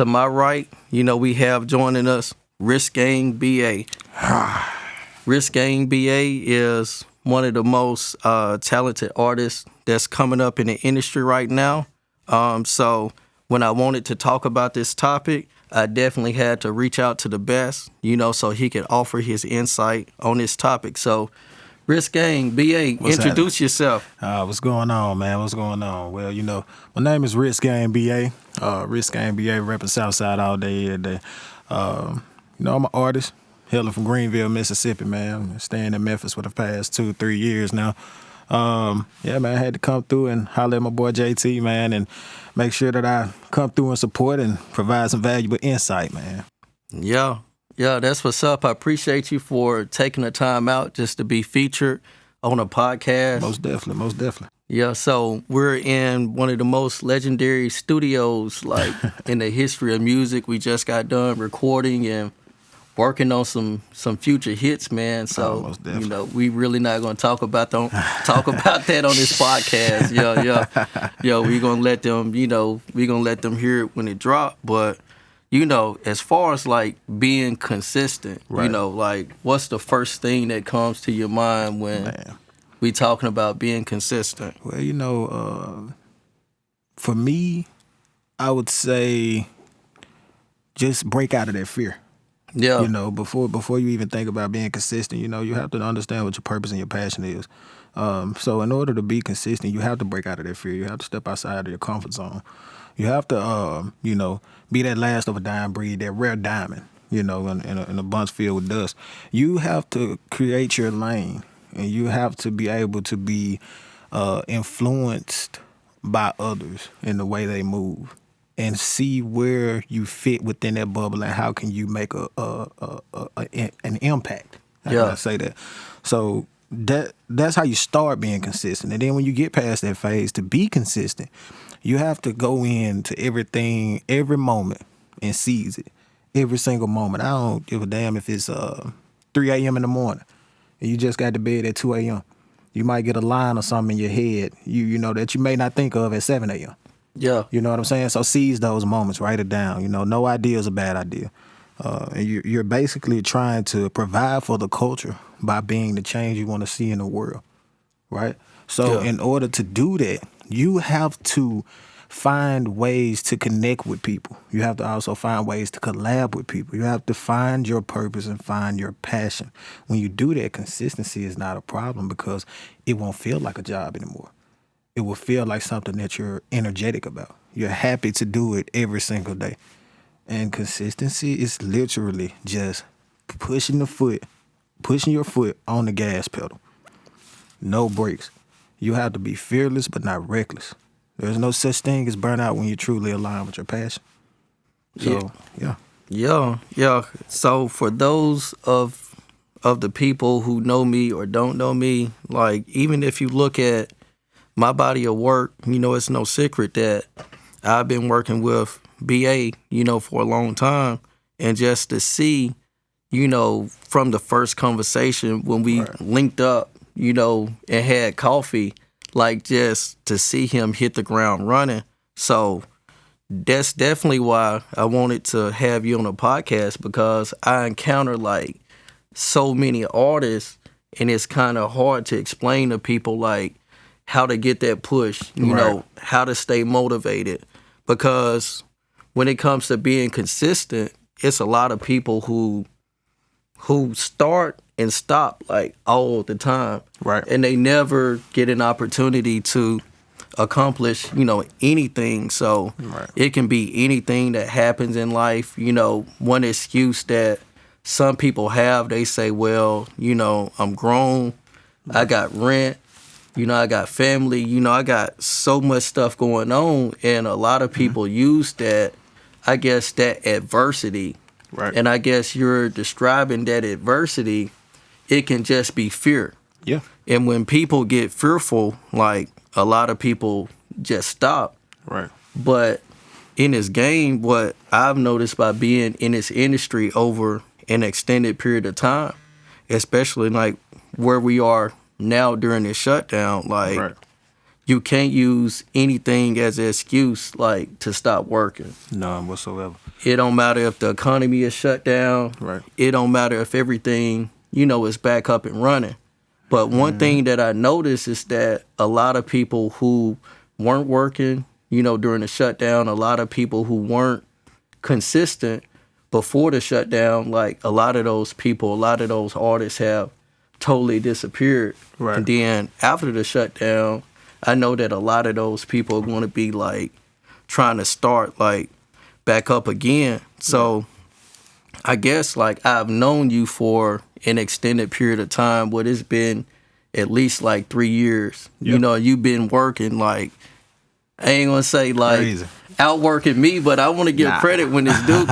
to my right, we have joining us Wristgang BA. Wristgang BA is one of the most talented artists that's coming up in the industry right now. So when I wanted to talk about this topic, I definitely had to reach out to the best, so he could offer his insight on this topic. So, Wristgang BA, introduce yourself. What's going on, man? What's going on? Well, my name is Wristgang BA. Wristgang BA repping Southside all day, every day. I'm an artist, hailing from Greenville, Mississippi, man. Staying in Memphis for the past 2-3 years now. Man, I had to come through and holler at my boy JT, man, and make sure that I come through and support and provide some valuable insight, man. Yeah, that's what's up. I appreciate you for taking the time out just to be featured on a podcast. Most definitely. Yeah, so we're in one of the most legendary studios, in the history of music. We just got done recording and working on some future hits, man. So we really not gonna talk about that on this podcast. Yeah. We're gonna let them, hear it when it drop. But as far as being consistent, right. What's the first thing that comes to your mind when we talking about being consistent? Well, for me, I would say just break out of that fear. Yeah. Before you even think about being consistent, you have to understand what your purpose and your passion is. So in order to be consistent, you have to break out of that fear. You have to step outside of your comfort zone. You have to, be that last of a dying breed, that rare diamond, in a bunch filled with dust. You have to create your lane, and you have to be able to be influenced by others in the way they move, and see where you fit within that bubble and how can you make an impact. How can I say that? So that's how you start being consistent. And then when you get past that phase, to be consistent, you have to go into everything, every moment, and seize it. Every single moment. I don't give a damn if it's 3 a.m. in the morning and you just got to bed at 2 a.m. You might get a line or something in your head, that you may not think of at 7 a.m. Yeah. You know what I'm saying? So seize those moments, write it down. No idea is a bad idea. And you're basically trying to provide for the culture by being the change you want to see in the world, right? So in order to do that, you have to find ways to connect with people. You have to also find ways to collab with people. You have to find your purpose and find your passion. When you do that, consistency is not a problem because it won't feel like a job anymore. It will feel like something that you're energetic about. You're happy to do it every single day. And consistency is literally just pushing your foot on the gas pedal. No brakes. You have to be fearless but not reckless. There's no such thing as burnout when you truly align with your passion. So, Yeah. So for those of the people who know me or don't know me, even if you look at my body of work, it's no secret that I've been working with BA, for a long time. And just to see, from the first conversation when we linked up, and had coffee, just to see him hit the ground running. So that's definitely why I wanted to have you on a podcast, because I encounter so many artists, and it's kind of hard to explain to people how to get that push, how to stay motivated. Because when it comes to being consistent, it's a lot of people who start and stop all the time. Right. And they never get an opportunity to accomplish, anything. So it can be anything that happens in life. One excuse that some people have, they say, well, I'm grown, I got rent, I got family, I got so much stuff going on. And a lot of people use that, I guess, that adversity. Right. And I guess you're describing that adversity, it can just be fear. Yeah. And when people get fearful, a lot of people just stop. Right. But in this game, what I've noticed by being in this industry over an extended period of time, especially where we are now during this shutdown, you can't use anything as an excuse to stop working. None whatsoever. It don't matter if the economy is shut down. Right. It don't matter if everything, is back up and running. But one thing that I noticed is that a lot of people who weren't working, during the shutdown, a lot of people who weren't consistent before the shutdown, like a lot of those people, a lot of those artists have totally disappeared. Right. And then after the shutdown, I know that a lot of those people are going to be like trying to start like back up again. So I guess like I've known you for an extended period of time, what it's been at least like 3 years. Yep. You've been working like, I ain't gonna say like Crazy. outworking me, but I want to give credit when it's due.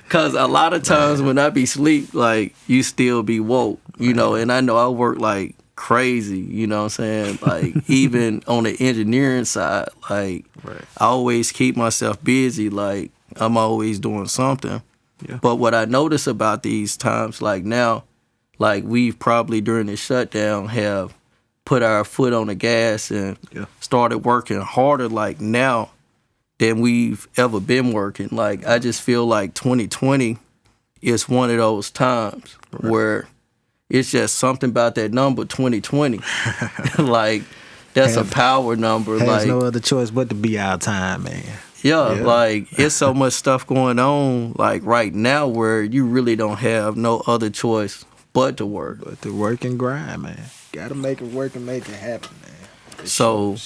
Cause a lot of times when I be sleep, like you still be woke, and I know I work like crazy, you know what I'm saying? Like even on the engineering side, like I always keep myself busy, like I'm always doing something. Yeah. But what I notice about these times, like now, like we've probably during the shutdown have put our foot on the gas and started working harder like now than we've ever been working. Like I just feel like 2020 is one of those times where it's just something about that number 2020. Like that's a power number. Has like no other choice but to be our time, man. Yeah, like it's so much stuff going on like right now where you really don't have no other choice but to work. But to work and grind, man. Gotta make it work and make it happen, man. So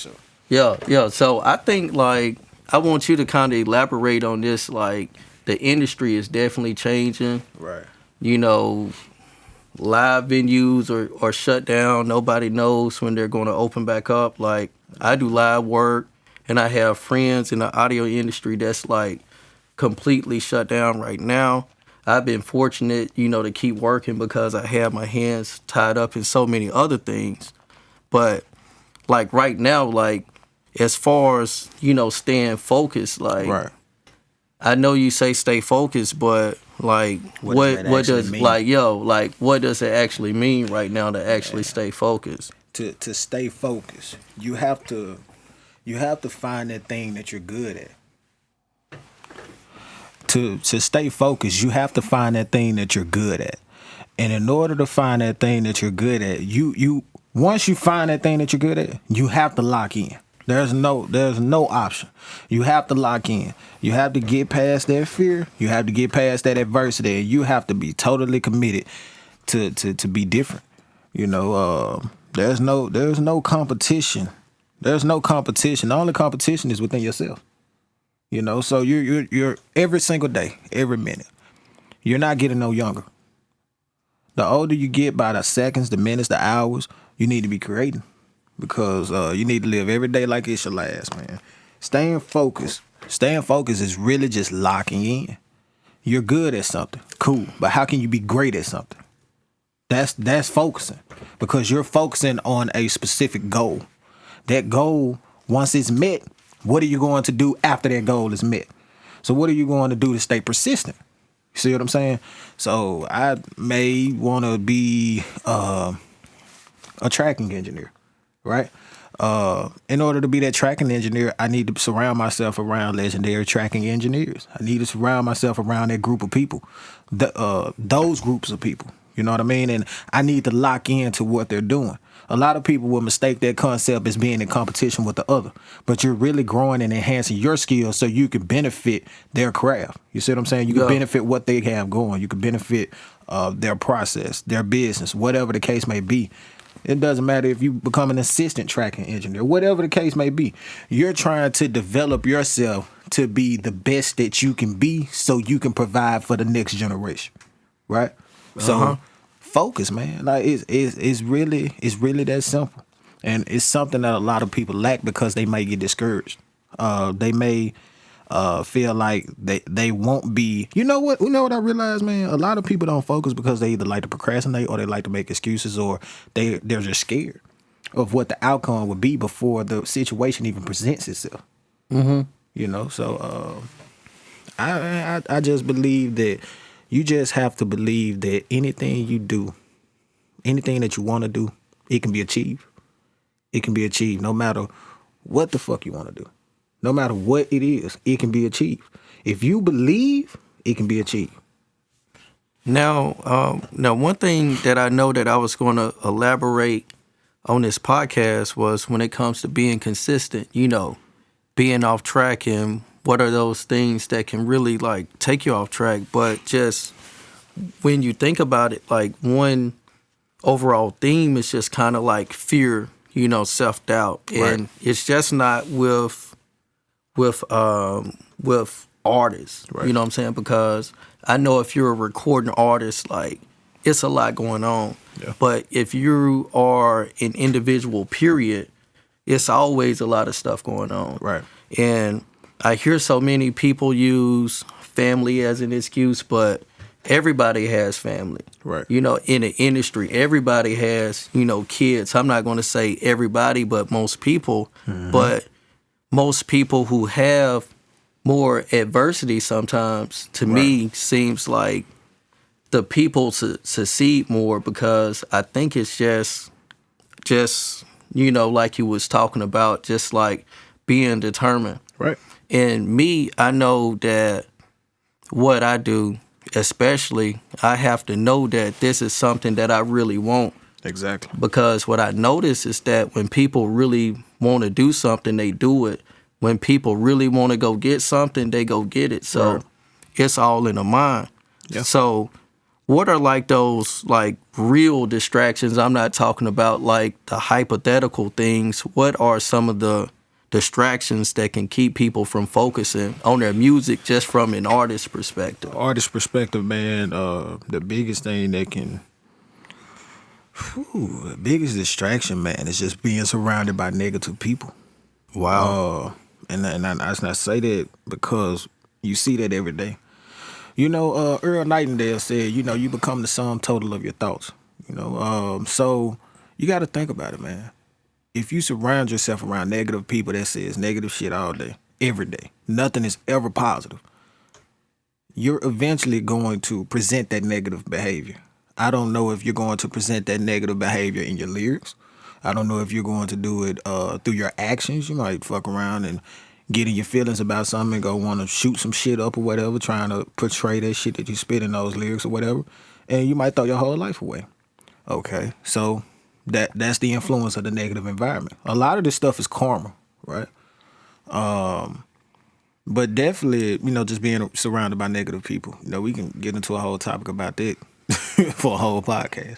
yeah. So I think like I want you to kind of elaborate on this. Like the industry is definitely changing. Right. Live venues are shut down. Nobody knows when they're going to open back up. Like I do live work, and I have friends in the audio industry that's like completely shut down right now. I've been fortunate, to keep working because I have my hands tied up in so many other things. But like right now, like as far as, staying focused, like I know you say stay focused, but like what does mean? What does it actually mean right now to actually stay focused? To stay focused, you have to find that thing that you're good at. To stay focused, you have to find that thing that you're good at. And in order to find that thing that you're good at, you once you find that thing that you're good at, you have to lock in. There's no option. You have to lock in. You have to get past that fear. You have to get past that adversity. And you have to be totally committed to be different. There's no competition. There's no competition. The only competition is within yourself. So you're every single day, every minute. You're not getting no younger. The older you get by the seconds, the minutes, the hours, you need to be creating. Because you need to live every day like it's your last, man. Staying focused is really just locking in. You're good at something, cool, but how can you be great at something? That's focusing, because you're focusing on a specific goal. That goal, once it's met, what are you going to do after that goal is met? So what are you going to do to stay persistent? You see what I'm saying? So I may want to be a tracking engineer. Right? In order to be that tracking engineer, I need to surround myself around legendary tracking engineers. I need to surround myself around that group of people, those groups of people. You know what I mean? And I need to lock into what they're doing. A lot of people will mistake that concept as being in competition with the other, but you're really growing and enhancing your skills so you can benefit their craft. You see what I'm saying? You can benefit what they have going. You can benefit their process, their business, whatever the case may be. It doesn't matter if you become an assistant tracking engineer, whatever the case may be. You're trying to develop yourself to be the best that you can be so you can provide for the next generation, right? So focus, man. Like it's really that simple. And it's something that a lot of people lack because they may get discouraged. They may feel like they won't be. You know what I realized, man? A lot of people don't focus because they either like to procrastinate or they like to make excuses, or they're just scared of what the outcome would be before the situation even presents itself. So I just believe that you just have to believe that anything you do, anything that you want to do, it can be achieved. It can be achieved no matter what the fuck you want to do. No matter what it is, it can be achieved. If you believe, it can be achieved. Now, one thing that I know that I was going to elaborate on this podcast was when it comes to being consistent, being off track, and what are those things that can really like take you off track. But just when you think about it, like one overall theme is just kind of like fear, self-doubt. Right. And it's just not with artists, Right. you know what I'm saying? Because I know if you're a recording artist, like it's a lot going on. Yeah. But if you are an individual, period, it's always a lot of stuff going on. Right. And I hear so many people use family as an excuse, but everybody has family. Right. In the industry, everybody has, kids. I'm not going to say everybody, but most people. Mm-hmm. But most people who have more adversity sometimes, to me, seems like the people succeed more, because I think it's just like you was talking about, just like being determined. Right. And me, I know that what I do, especially, I have to know that this is something that I really want. Exactly. Because what I notice is that when people really want to do something, they do it. When people really want to go get something, they go get it. So It's all in the mind. Yeah. So what are like those like real distractions? I'm not talking about like the hypothetical things. What are some of the distractions that can keep people from focusing on their music just from an artist's perspective? Artist perspective, man, the biggest thing that can, the biggest distraction, man, is just being surrounded by negative people. Wow. And I say that because you see that every day. Earl Nightingale said, you become the sum total of your thoughts. So you got to think about it, man. If you surround yourself around negative people that says negative shit all day, every day, nothing is ever positive, you're eventually going to present that negative behavior. I don't know if you're going to present that negative behavior in your lyrics. I don't know if you're going to do it through your actions. You might fuck around and get in your feelings about something and go want to shoot some shit up or whatever, trying to portray that shit that you spit in those lyrics or whatever, and you might throw your whole life away. Okay, so that's the influence of the negative environment. A lot of this stuff is karma, right? But definitely, just being surrounded by negative people. We can get into a whole topic about that for a whole podcast.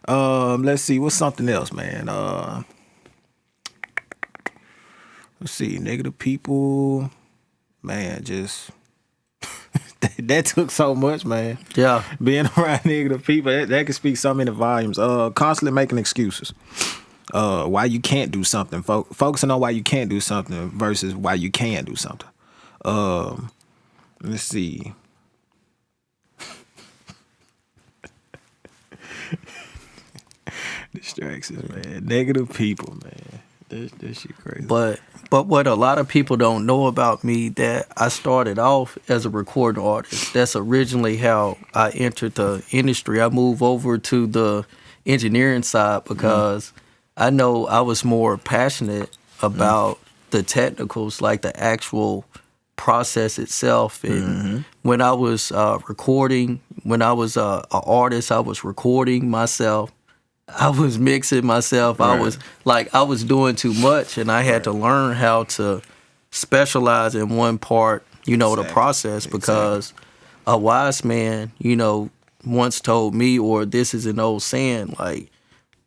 Let's see, what's something else, man? Let's see, negative people, man, just that took so much, man. Yeah. Being around negative people, that can speak so many volumes. Constantly making excuses. Why you can't do something. Focusing on why you can't do something versus why you can do something. Let's see. Distractions, man. Negative people, man. That shit crazy. But what a lot of people don't know about me, that I started off as a recording artist. That's originally how I entered the industry. I moved over to the engineering side because I know I was more passionate about the technicals, like the actual process itself. And when I was recording, when I was an artist, I was recording myself. I was mixing myself. Right. I was doing too much, and I had to learn how to specialize in one part, the process, because a wise man, once told me, or this is an old saying, like,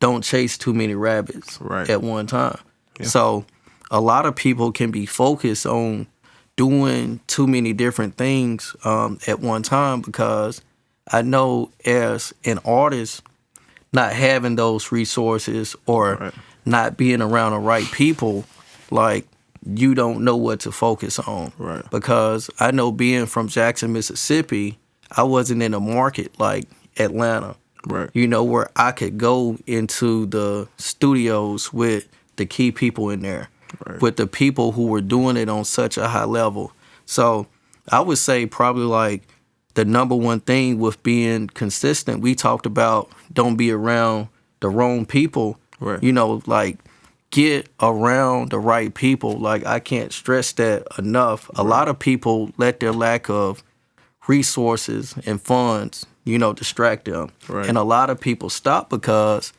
don't chase too many rabbits at one time. Yeah. So a lot of people can be focused on doing too many different things at one time, because I know as an artist, not having those resources or not being around the right people, like, you don't know what to focus on. Right. Because I know, being from Jackson, Mississippi, I wasn't in a market like Atlanta, where I could go into the studios with the key people in there, with the people who were doing it on such a high level. So I would say probably like the number one thing with being consistent, we talked about don't be around the wrong people. Like get around the right people. Like, I can't stress that enough. A lot of people let their lack of resources and funds, distract them. Right. And a lot of people stop because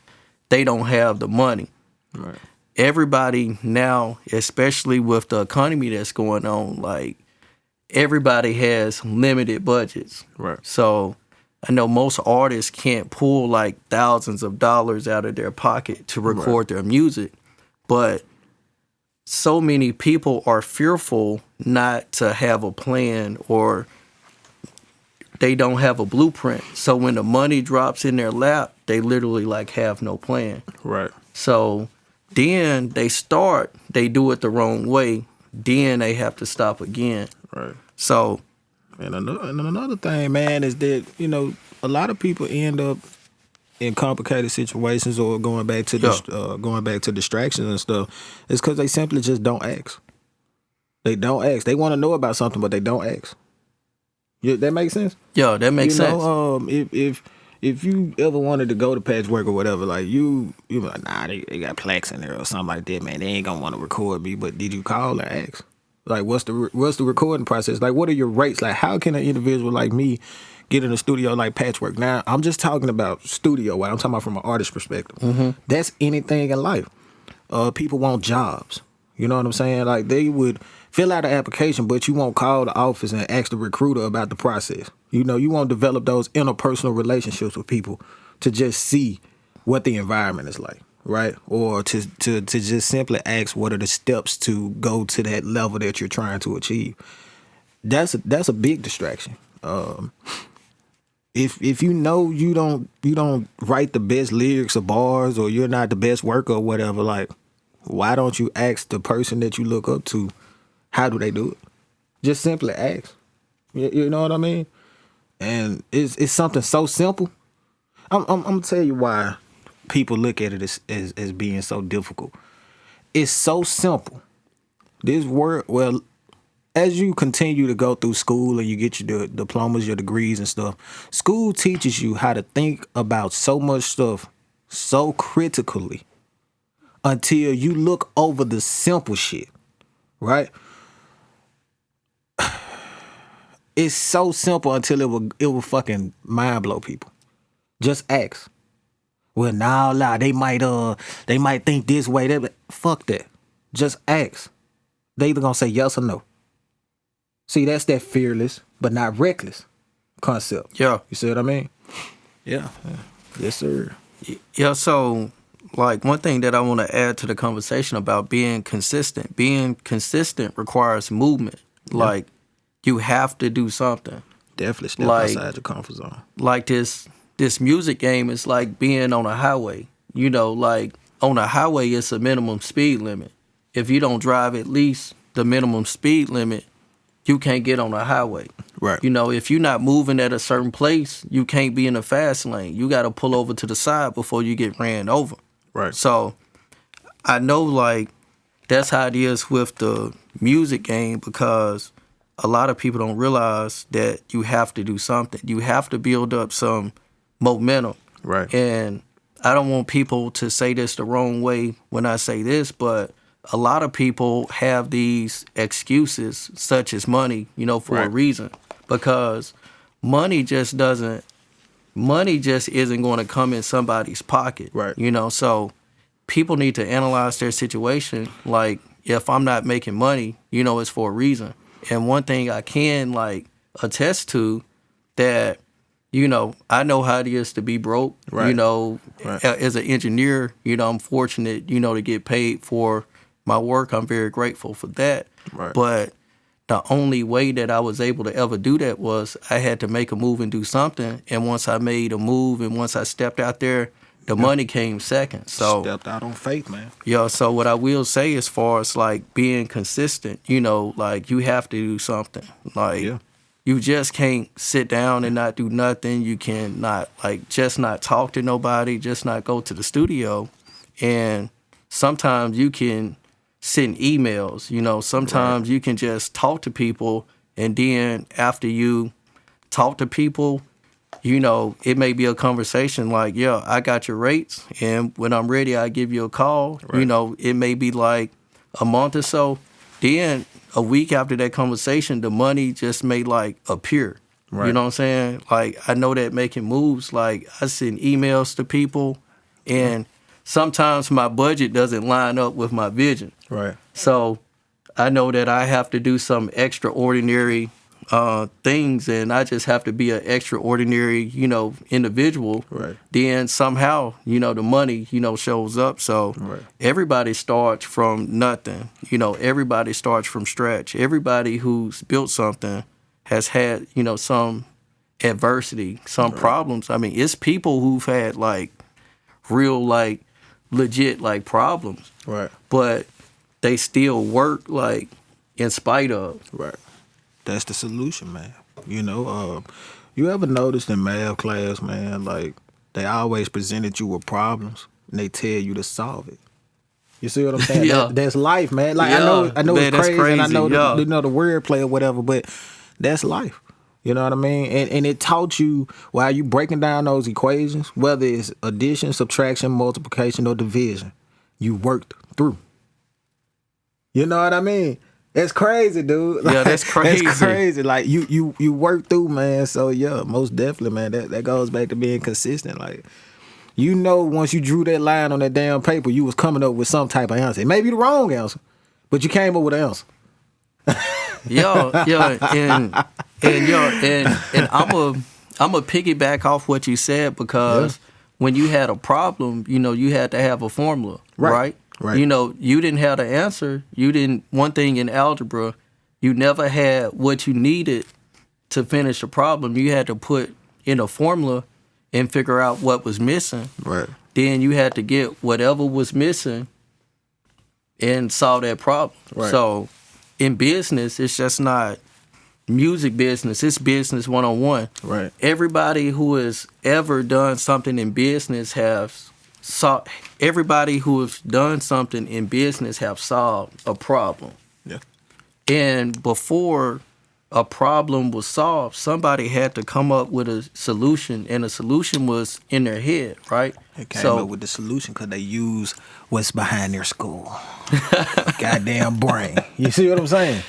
they don't have the money. Right. Everybody now, especially with the economy that's going on, like, everybody has limited budgets. Right. So I know most artists can't pull like thousands of dollars out of their pocket to record their music, but so many people are fearful not to have a plan, or they don't have a blueprint. So when the money drops in their lap, they literally like have no plan. Right. So then they do it the wrong way. Then they have to stop again. Right. So, and another thing, man, is that, a lot of people end up in complicated situations or going back to distractions and stuff. It's because they simply just don't ask. They don't ask. They want to know about something, but they don't ask. That makes sense? Yeah, that makes sense. If you ever wanted to go to Patchwerk or whatever, like you be like, nah, they got plaques in there or something like that, man. They ain't gonna want to record me. But did you call and ask? Like, what's the recording process? Like, what are your rates? Like, how can an individual like me get in a studio like Patchwerk? Now, I'm just talking about studio. I'm talking about from an artist perspective. Mm-hmm. That's anything in life. People want jobs. You know what I'm saying? Like, they would fill out an application, but you won't call the office and ask the recruiter about the process. You won't develop those interpersonal relationships with people to just see what the environment is like, right? Or to just simply ask what are the steps to go to that level that you're trying to achieve. That's a big distraction. If you know you don't write the best lyrics or bars, or you're not the best worker or whatever, like, why don't you ask the person that you look up to, how do they do it? Just simply ask. You know what I mean? And it's something so simple. I'm gonna tell you why people look at it as being so difficult. It's so simple. This word, well, as you continue to go through school and you get your diplomas, your degrees and stuff, school teaches you how to think about so much stuff so critically until you look over the simple shit, right? It's so simple until it will fucking mind blow people. Just ask. Well, nah, they might think this way. Fuck that. Just ask. They either gonna say yes or no. See, that's that fearless but not reckless concept. Yeah. You see what I mean? Yeah. Yes, sir. Yeah, so, like, one thing that I want to add to the conversation about being consistent. Being consistent requires movement. Yeah. Like, you have to do something. Definitely step outside your comfort zone. Like, this music game is like being on a highway. Like, on a highway, it's a minimum speed limit. If you don't drive at least the minimum speed limit, you can't get on a highway. Right. If you're not moving at a certain place, you can't be in a fast lane. You got to pull over to the side before you get ran over. Right. So I know, like, that's how it is with the music game, because a lot of people don't realize that you have to do something. You have to build up some momentum. Right. And I don't want people to say this the wrong way when I say this, but a lot of people have these excuses, such as money, for a reason. Because money just isn't going to come in somebody's pocket. Right. So people need to analyze their situation. Like, if I'm not making money, it's for a reason. And one thing I can, like, attest to, that, I know how it is to be broke. Right. As an engineer, I'm fortunate, to get paid for my work. I'm very grateful for that. Right. But the only way that I was able to ever do that was I had to make a move and do something. And once I made a move and once I stepped out there, the money came second. So stepped out on faith, man. Yeah, so what I will say, as far as like being consistent, like, you have to do something. Like, you just can't sit down and not do nothing. You can not, like, just not talk to nobody, just not go to the studio. And sometimes you can send emails, sometimes you can just talk to people, and then after you talk to people, you know, it may be a conversation like, yeah, I got your rates, and when I'm ready, I give you a call. Right. You know, it may be like a month or so. Then a week after that conversation, the money just may like appear. Right. You know what I'm saying? Like, I know that making moves, like I send emails to people, and sometimes my budget doesn't line up with my vision. Right. So I know that I have to do some extraordinary things, and I just have to be an extraordinary, you know, individual. Right. Then somehow, you know, the money, you know, shows up. So Right. everybody starts from nothing. You know, everybody starts from scratch. Everybody who's built something has had, you know, some adversity, some problems. I mean, it's people who've had like real, like legit, like problems, Right. but they still work like in spite of. Right. That's the solution, man. You know, you ever noticed in math class, man, like they always presented you with problems and they tell you to solve it. You see what I'm saying? Yeah. That's life, man. Like Yeah, I know man, it's that's crazy, and I know crazy, yeah. you know the wordplay or whatever, but that's life. You know what I mean? And it taught you while you breaking down those equations, whether it's addition, subtraction, multiplication, or division, you worked through. You know what I mean? It's crazy, dude. Yeah, that's crazy. It's crazy. Like you work through, man. So yeah, most definitely, man. That goes back to being consistent. Like, you know, once you drew that line on that damn paper, you was coming up with some type of answer. It may be the wrong answer, but you came up with an answer. And I'm a piggyback off what you said, because when you had a problem, you know, you had to have a formula, right? Right. You know, you didn't have the answer. You didn't. One thing in algebra, you never had what you needed to finish the problem. You had to put in a formula and figure out what was missing. Right. Then you had to get whatever was missing and solve that problem. Right. So in business, it's just not music business. It's business 101. Right. Everybody who has ever done something in business everybody who has done something in business have solved a problem. Yeah. And before a problem was solved, somebody had to come up with a solution, and the solution was in their head, right? They came up with the solution because they use what's behind their skull. Goddamn brain. You see what I'm saying?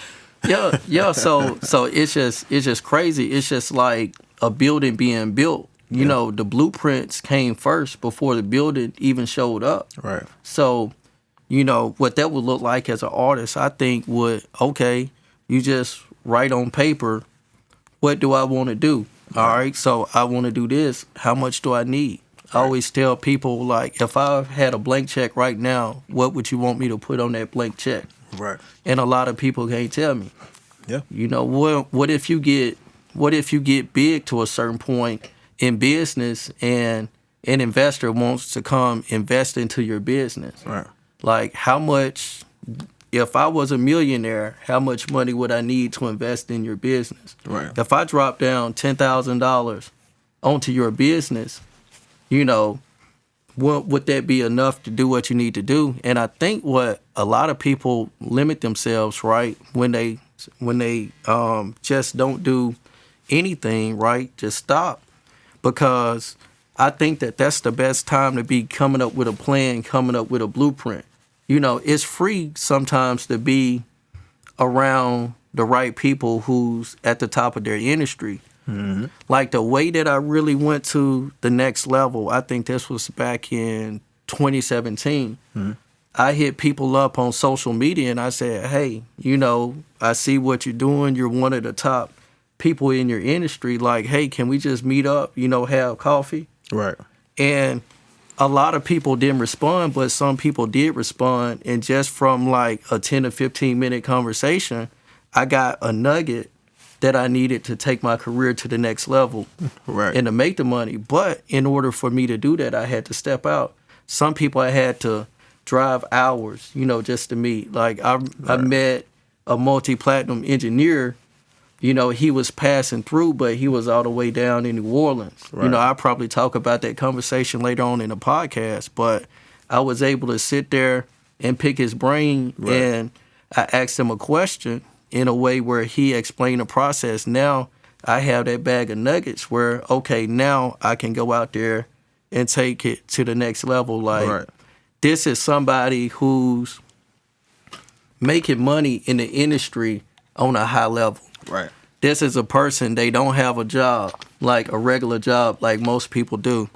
Yeah. So it's just crazy. It's just like a building being built. You know, the blueprints came first before the building even showed up. Right. So, you know, what that would look like as an artist, I think you just write on paper, what do I want to do? All right, so I want to do this. How much do I need? I always tell people, like, if I had a blank check right now, what would you want me to put on that blank check? Right. And a lot of people can't tell me. Yeah. You know, what if you get big to a certain point in business and an investor wants to come invest into your business? Right. Like, how much, if I was a millionaire, how much money would I need to invest in your business? Right. If I drop down $10,000 onto your business, you know, would that be enough to do what you need to do? And I think what a lot of people limit themselves, right, when they just don't do anything, right, just stop. Because I think that's the best time to be coming up with a plan, coming up with a blueprint. You know, it's free sometimes to be around the right people who's at the top of their industry. Mm-hmm. Like the way that I really went to the next level, I think this was back in 2017. Mm-hmm. I hit people up on social media and I said, hey, you know, I see what you're doing. You're one of the top people in your industry. Like, hey, can we just meet up, you know, have coffee? Right. And a lot of people didn't respond, but some people did respond. And just from like a 10 to 15 minute conversation, I got a nugget that I needed to take my career to the next level. Right. And to make the money. But in order for me to do that, I had to step out. Some people I had to drive hours, you know, just to meet. Like I met a multi-platinum engineer. You know, he was passing through, but he was all the way down in New Orleans. Right. You know, I'll probably talk about that conversation later on in the podcast, but I was able to sit there and pick his brain, and I asked him a question in a way where he explained the process. Now, I have that bag of nuggets where, okay, now I can go out there and take it to the next level. Like, this is somebody who's making money in the industry on a high level. Right. This is a person, they don't have a job, like a regular job, like most people do.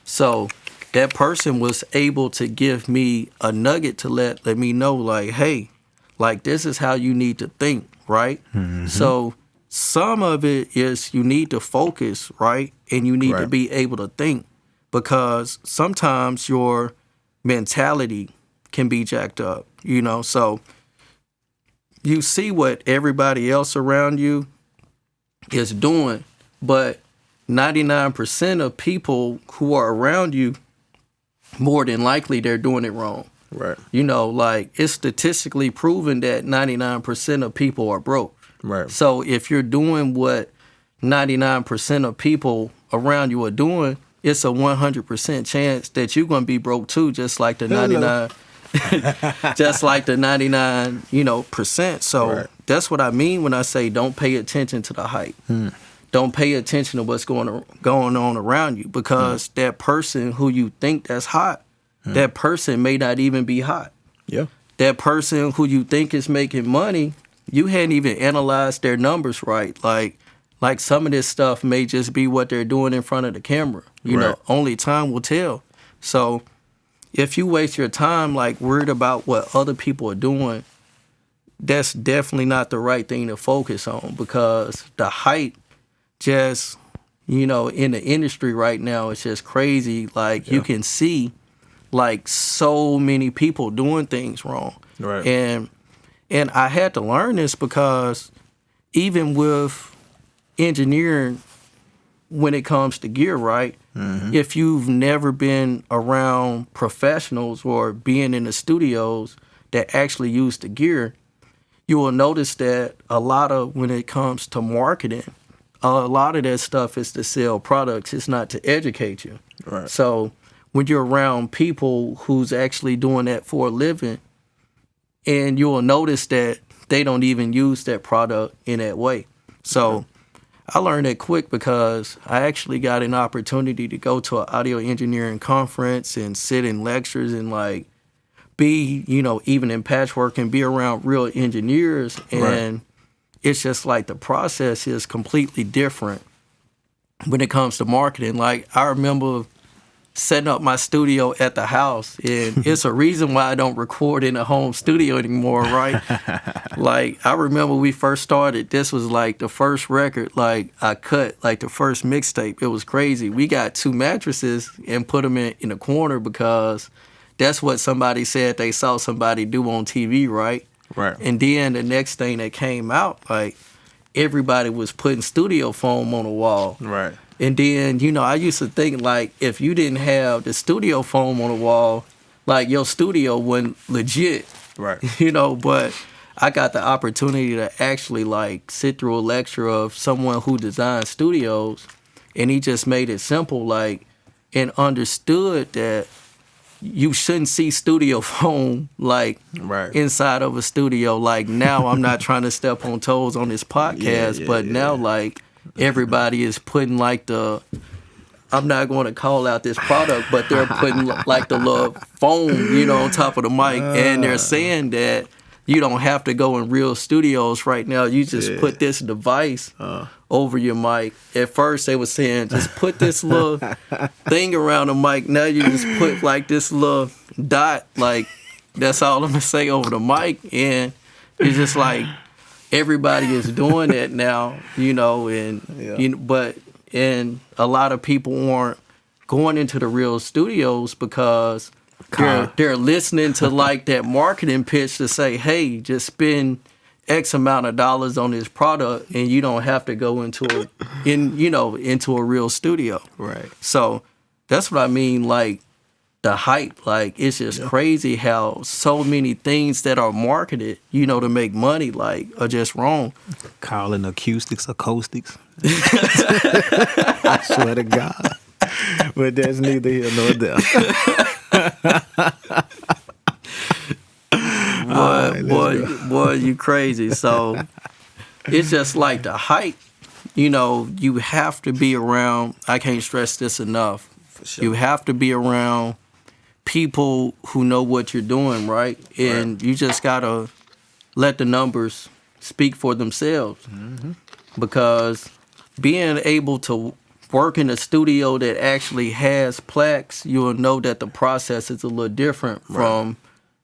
So that person was able to give me a nugget to let me know, like, hey, like, this is how you need to think, right? Mm-hmm. So some of it is you need to focus, right? And you need to be able to think, because sometimes your mentality can be jacked up, you know? So you see what everybody else around you is doing, but 99% of people who are around you, more than likely they're doing it wrong. Right. You know, like, it's statistically proven that 99% of people are broke. Right. So if you're doing what 99% of people around you are doing, it's a 100% chance that you're going to be broke too, just like the 99 just like the 99, percent. So that's what I mean when I say don't pay attention to the hype. Don't pay attention to what's going on around you, because that person who you think that's hot, that person may not even be hot. Yeah. That person who you think is making money, you hadn't even analyzed their numbers right. Like some of this stuff may just be what they're doing in front of the camera. You know, only time will tell. So if you waste your time like worried about what other people are doing, that's definitely not the right thing to focus on, because the hype just, in the industry right now, it's just crazy. Like, you can see like so many people doing things wrong. Right. And I had to learn this, because even with engineering, when it comes to gear, right? Mm-hmm. If you've never been around professionals or being in the studios that actually use the gear, you will notice that a lot of, when it comes to marketing, a lot of that stuff is to sell products. It's not to educate you. Right. So when you're around people who's actually doing that for a living, and you will notice that they don't even use that product in that way. So I learned it quick, because I actually got an opportunity to go to an audio engineering conference and sit in lectures and like be, even in Patchwerk, and be around real engineers. And it's just like the process is completely different when it comes to marketing. Like, I remember setting up my studio at the house, and it's a reason why I don't record in a home studio anymore, right? Like, I remember we first started, this was like the first record, like, I cut, like the first mixtape. It was crazy. We got 2 mattresses and put them in a corner, because that's what somebody said they saw somebody do on TV, right? Right. And then the next thing that came out, like, everybody was putting studio foam on the wall. Right. And then, I used to think, like, if you didn't have the studio foam on the wall, like, your studio wasn't legit. Right. But I got the opportunity to actually, like, sit through a lecture of someone who designed studios, and he just made it simple, like, and understood that you shouldn't see studio foam, like, inside of a studio. Like, now I'm not trying to step on toes on this podcast, but now, like, everybody is putting like I'm not going to call out this product, but they're putting like the little foam, on top of the mic, and they're saying that you don't have to go in real studios right now. You just put this device over your mic. At first they were saying just put this little thing around the mic. Now you just put like this little dot, like, that's all I'm gonna say, over the mic, and it's just like, everybody is doing it now, but a lot of people aren't going into the real studios, because they're listening to like that marketing pitch to say, hey, just spend X amount of dollars on this product, and you don't have to go into a real studio. Right. So that's what I mean, like, the hype, like, it's just crazy how so many things that are marketed, to make money, like, are just wrong. Calling acoustics. I swear to God. But that's neither here nor there. Boy, you crazy. So it's just like the hype, you know, you have to be around, I can't stress this enough. For sure. You have to be around people who know what you're doing, right? And you just gotta let the numbers speak for themselves. Because being able to work in a studio that actually has plaques, you'll know that the process is a little different from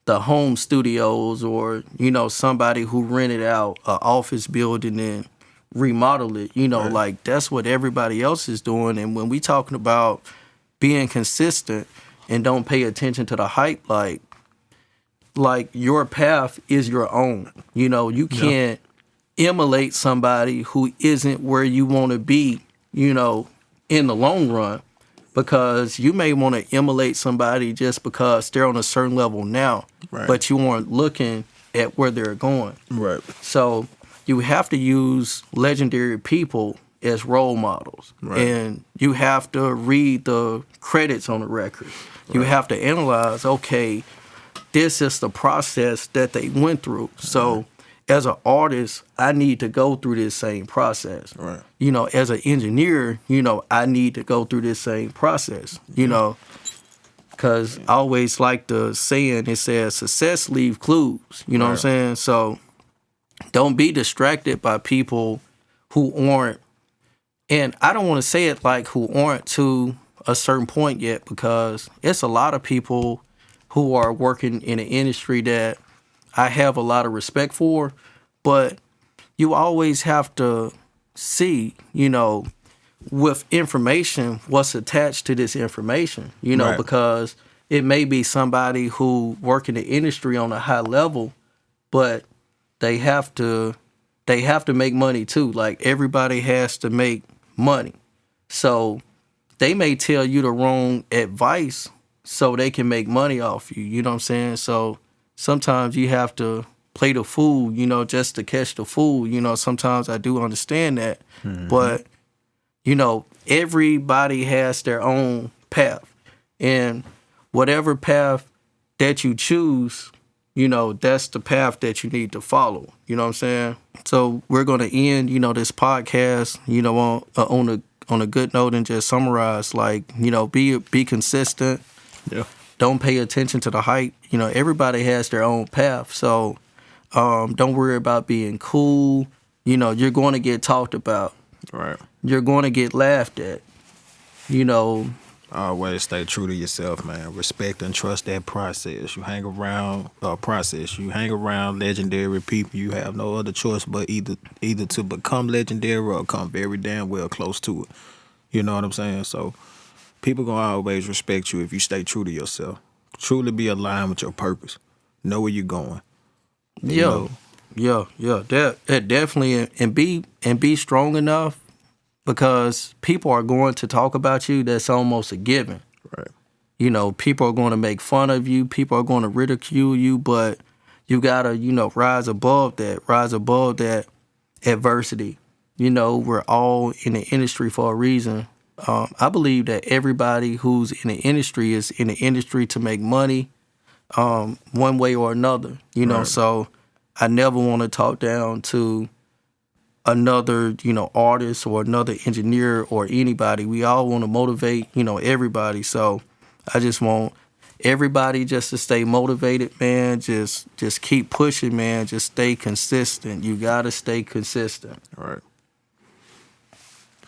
the home studios, or, you know, somebody who rented out an office building and remodel it. You know, like, that's what everybody else is doing. And when we talking about being consistent and don't pay attention to the hype, like your path is your own. You know, you can't emulate somebody who isn't where you want to be, you know, in the long run, because you may want to emulate somebody just because they're on a certain level now, but you weren't looking at where they're going. Right. So you have to use legendary people as role models, and you have to read the credits on the record. You have to analyze, okay, this is the process that they went through. So as an artist, I need to go through this same process. You know, as an engineer, you know, I need to go through this same process, you know, because I always like the saying, it says, success leave clues, you know what I'm saying? So don't be distracted by people who aren't, and I don't want to say it like who aren't to a certain point yet, because it's a lot of people who are working in an industry that I have a lot of respect for, but you always have to see, you know, with information, what's attached to this information, you know, because it may be somebody who work in the industry on a high level, but they have to make money too. Like, everybody has to make money. So they may tell you the wrong advice so they can make money off you. You know what I'm saying? So sometimes you have to play the fool, you know, just to catch the fool. You know, sometimes I do understand that. But, you know, everybody has their own path. And whatever path that you choose, you know, that's the path that you need to follow. You know what I'm saying? So we're going to end, you know, this podcast, you know, on a good note, and just summarize, like, you know, be consistent. Don't pay attention to the hype. You know, everybody has their own path. So don't worry about being cool. You know, you're going to get talked about. You're going to get laughed at. You know, always stay true to yourself, man. Respect and trust that process. You hang around You hang around legendary people. You have no other choice but either to become legendary or come very damn well close to it. You know what I'm saying? So people gonna always respect you if you stay true to yourself. Truly be aligned with your purpose. Know where you're going. Yeah. That definitely, and be strong enough, because people are going to talk about you. That's almost a given. You know, people are going to make fun of you. People are going to ridicule you, but you gotta, you know, rise above that adversity. You know, we're all in the industry for a reason. I believe that everybody who's in the industry is in the industry to make money, one way or another. You know, so I never want to talk down to another, you know, artist or another engineer or anybody. We all want to motivate, you know, everybody. So I just want everybody just to stay motivated, man. Just keep pushing, man. Just stay consistent. You gotta stay consistent.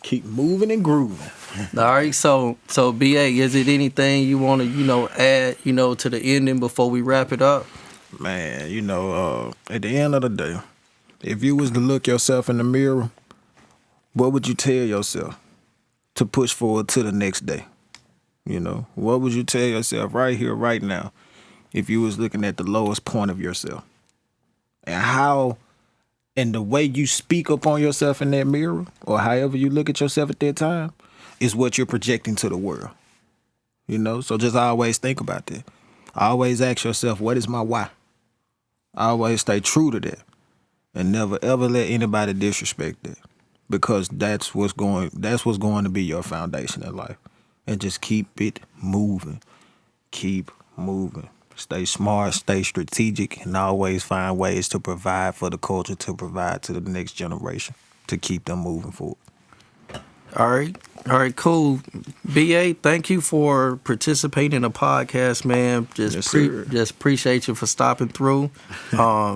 Keep moving and grooving. All right, so BA, is it anything you want to, you know, add, you know, to the ending before we wrap it up? Man, you know, at the end of the day, if you was to look yourself in the mirror, what would you tell yourself to push forward to the next day? You know, what would you tell yourself right here, right now, if you was looking at the lowest point of yourself? And the way you speak upon yourself in that mirror, or however you look at yourself at that time, is what you're projecting to the world. You know, so just always think about that. Always ask yourself, what is my why? Always stay true to that, and never ever let anybody disrespect that, because that's what's going to be your foundation in life. And just keep it moving. Keep moving. Stay smart, stay strategic, and always find ways to provide for the culture, to provide to the next generation, to keep them moving forward. All right, cool. BA, thank you for participating in the podcast, man. Yes, sir. Just appreciate you for stopping through.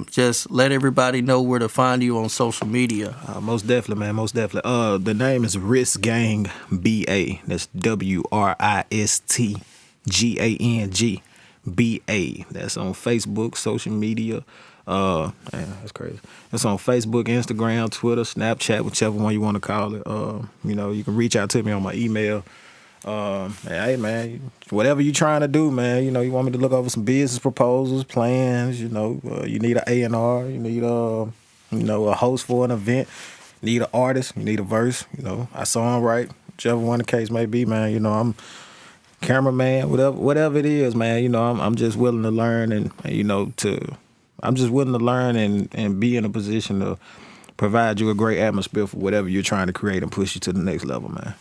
Just let everybody know where to find you on social media. Most definitely, man. Most definitely. The name is Wristgang BA. That's WRISTGANG BA. That's on Facebook, social media. Man, that's crazy. It's on Facebook, Instagram, Twitter, Snapchat, whichever one you want to call it. You can reach out to me on my email. Hey, man, whatever you're trying to do, man, you want me to look over some business proposals, plans, you need an A&R, you need a host for an event, you need an artist, you need a verse, I songwrite, whichever one the case may be, man, I'm cameraman, whatever it is, man, I'm just willing to learn I'm just willing to learn and be in a position to provide you a great atmosphere for whatever you're trying to create and push you to the next level, man.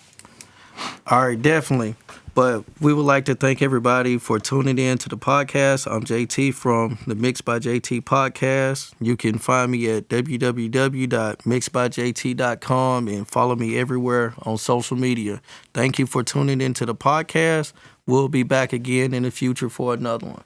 All right, definitely. But we would like to thank everybody for tuning in to the podcast. I'm JT from the Mix by JT podcast. You can find me at www.mixbyjt.com and follow me everywhere on social media. Thank you for tuning into the podcast. We'll be back again in the future for another one.